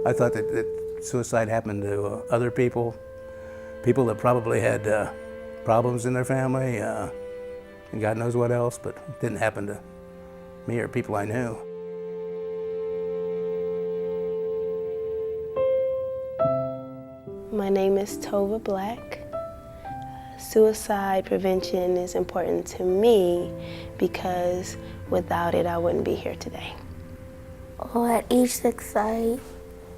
I thought that suicide happened to other people that probably had problems in their family, and God knows what else, but it didn't happen to me or people I knew. My name is Tova Black. Suicide prevention is important to me because without it, I wouldn't be here today. Well, at age 6, I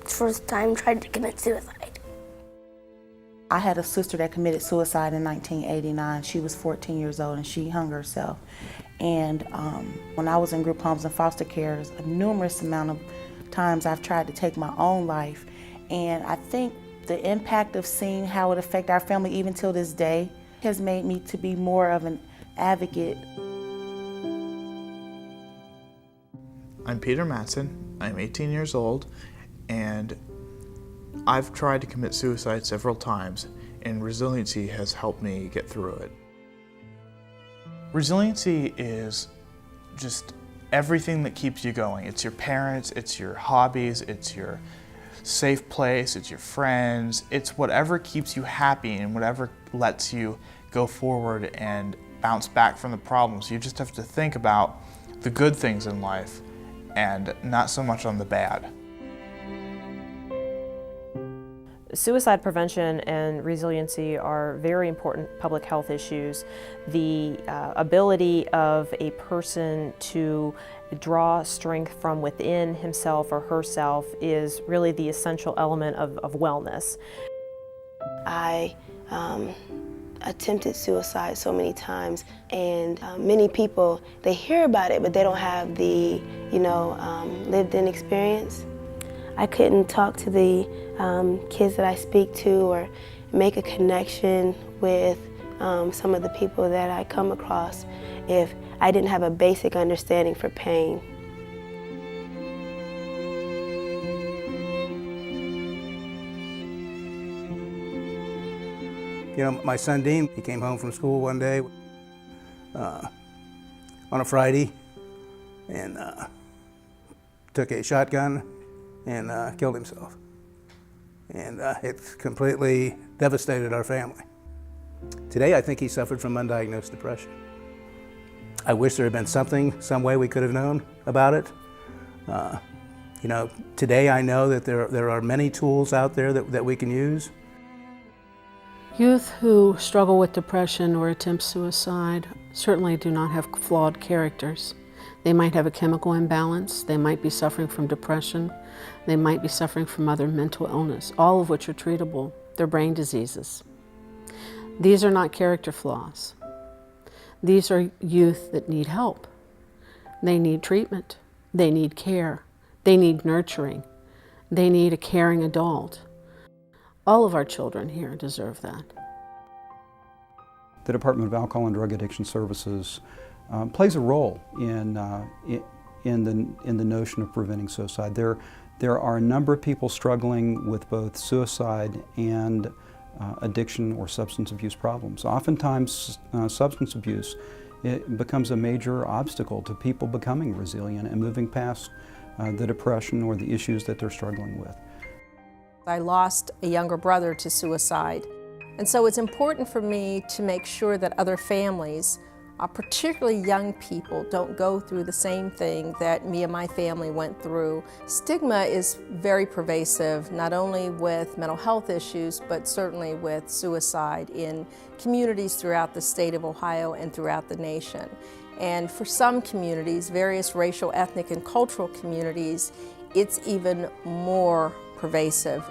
first time tried to commit suicide. I had a sister that committed suicide in 1989. She was 14 years old and she hung herself. And when I was in group homes and foster care, a numerous amount of times I've tried to take my own life. And I think the impact of seeing how it affected our family even till this day has made me to be more of an advocate. I'm Peter Matson. I'm 18 years old, and I've tried to commit suicide several times, and Resiliency has helped me get through it. Resiliency is just everything that keeps you going. It's your parents, it's your hobbies, it's your safe place, it's your friends, it's whatever keeps you happy and whatever lets you go forward and bounce back from the problems. You just have to think about the good things in life and not so much on the bad. Suicide prevention and resiliency are very important public health issues. The ability of a person to draw strength from within himself or herself is really the essential element of wellness. I attempted suicide so many times, and many people, they hear about it, but they don't have the, lived-in experience. I couldn't talk to the kids that I speak to or make a connection with some of the people that I come across if I didn't have a basic understanding for pain. My son Dean, he came home from school one day on a Friday and took a shotgun and killed himself. And it completely devastated our family. Today, I think he suffered from undiagnosed depression. I wish there had been some way we could have known about it. Today I know that there are many tools out there that we can use. Youth who struggle with depression or attempt suicide certainly do not have flawed characters. They might have a chemical imbalance, they might be suffering from depression, they might be suffering from other mental illness, all of which are treatable. They're brain diseases. These are not character flaws. These are youth that need help. They need treatment, they need care, they need nurturing, they need a caring adult. All of our children here deserve that. The Department of Alcohol and Drug Addiction Services plays a role in the notion of preventing suicide. There are a number of people struggling with both suicide and addiction or substance abuse problems. Oftentimes, substance abuse becomes a major obstacle to people becoming resilient and moving past the depression or the issues that they're struggling with. I lost a younger brother to suicide, and so it's important for me to make sure that other families, particularly young people, don't go through the same thing that me and my family went through. Stigma is very pervasive, not only with mental health issues, but certainly with suicide in communities throughout the state of Ohio and throughout the nation. And for some communities, various racial, ethnic, and cultural communities, it's even more pervasive.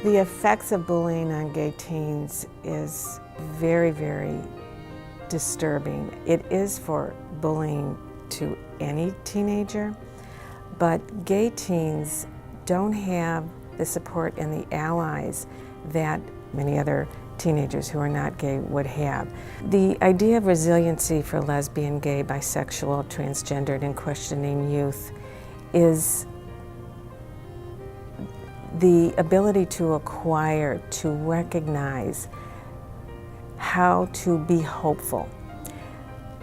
The effects of bullying on gay teens is very, very disturbing. It is for bullying to any teenager, but gay teens don't have the support and the allies that many other teenagers who are not gay would have. The idea of resiliency for lesbian, gay, bisexual, transgendered, and questioning youth is the ability to acquire, to recognize how to be hopeful,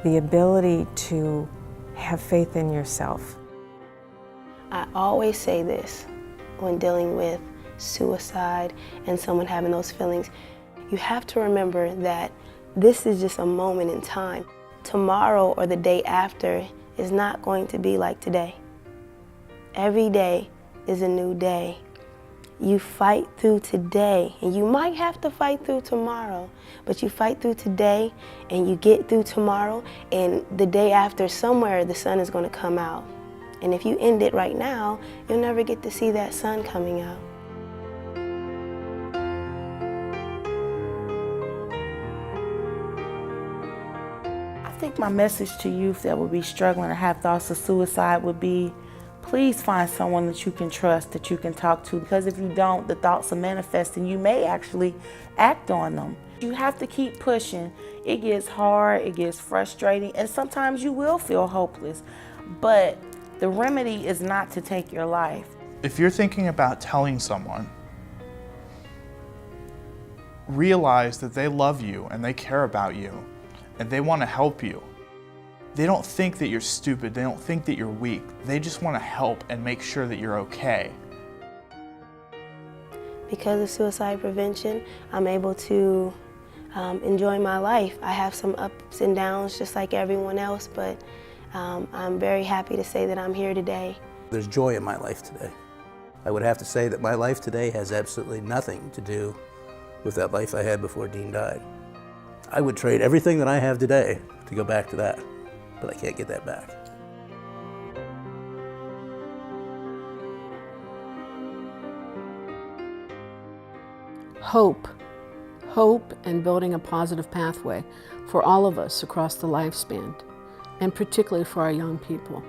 the ability to have faith in yourself. I always say this when dealing with suicide and someone having those feelings. You have to remember that this is just a moment in time. Tomorrow or the day after is not going to be like today. Every day is a new day. You fight through today, and you might have to fight through tomorrow, but you fight through today and you get through tomorrow, and the day after, somewhere the sun is going to come out. And if you end it right now, you'll never get to see that sun coming out. I think my message to youth that would be struggling or have thoughts of suicide would be, please find someone that you can trust, that you can talk to, because if you don't, the thoughts will manifest and you may actually act on them. You have to keep pushing. It gets hard, it gets frustrating, and sometimes you will feel hopeless, but the remedy is not to take your life. If you're thinking about telling someone, realize that they love you and they care about you and they want to help you. They don't think that you're stupid, they don't think that you're weak. They just want to help and make sure that you're okay. Because of suicide prevention, I'm able to enjoy my life. I have some ups and downs just like everyone else, but I'm very happy to say that I'm here today. There's joy in my life today. I would have to say that my life today has absolutely nothing to do with that life I had before Dean died. I would trade everything that I have today to go back to that, but I can't get that back. Hope and building a positive pathway for all of us across the lifespan, and particularly for our young people,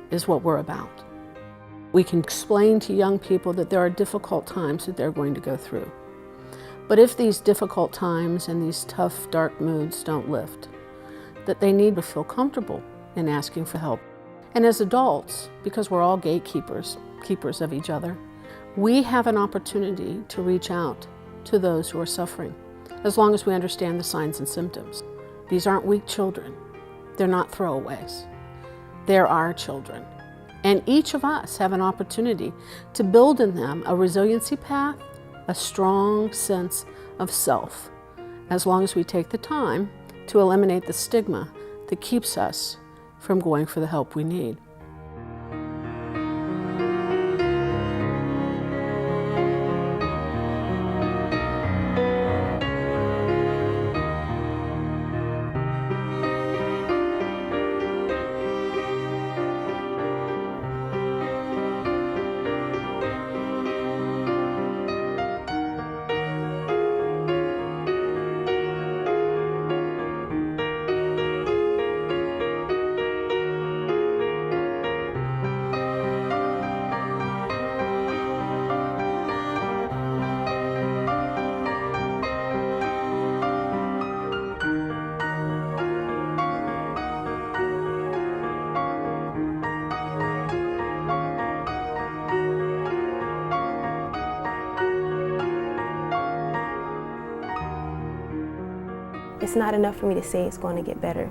is what we're about. We can explain to young people that there are difficult times that they're going to go through. But if these difficult times and these tough, dark moods don't lift, that they need to feel comfortable in asking for help. And as adults, because we're all gatekeepers, keepers of each other, we have an opportunity to reach out to those who are suffering, as long as we understand the signs and symptoms. These aren't weak children. They're not throwaways. They're our children. And each of us have an opportunity to build in them a resiliency path, a strong sense of self, as long as we take the time to eliminate the stigma that keeps us from going for the help we need. It's not enough for me to say it's going to get better.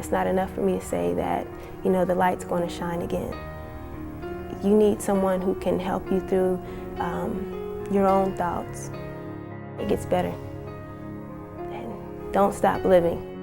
It's not enough for me to say that, the light's going to shine again. You need someone who can help you through your own thoughts. It gets better. And don't stop living.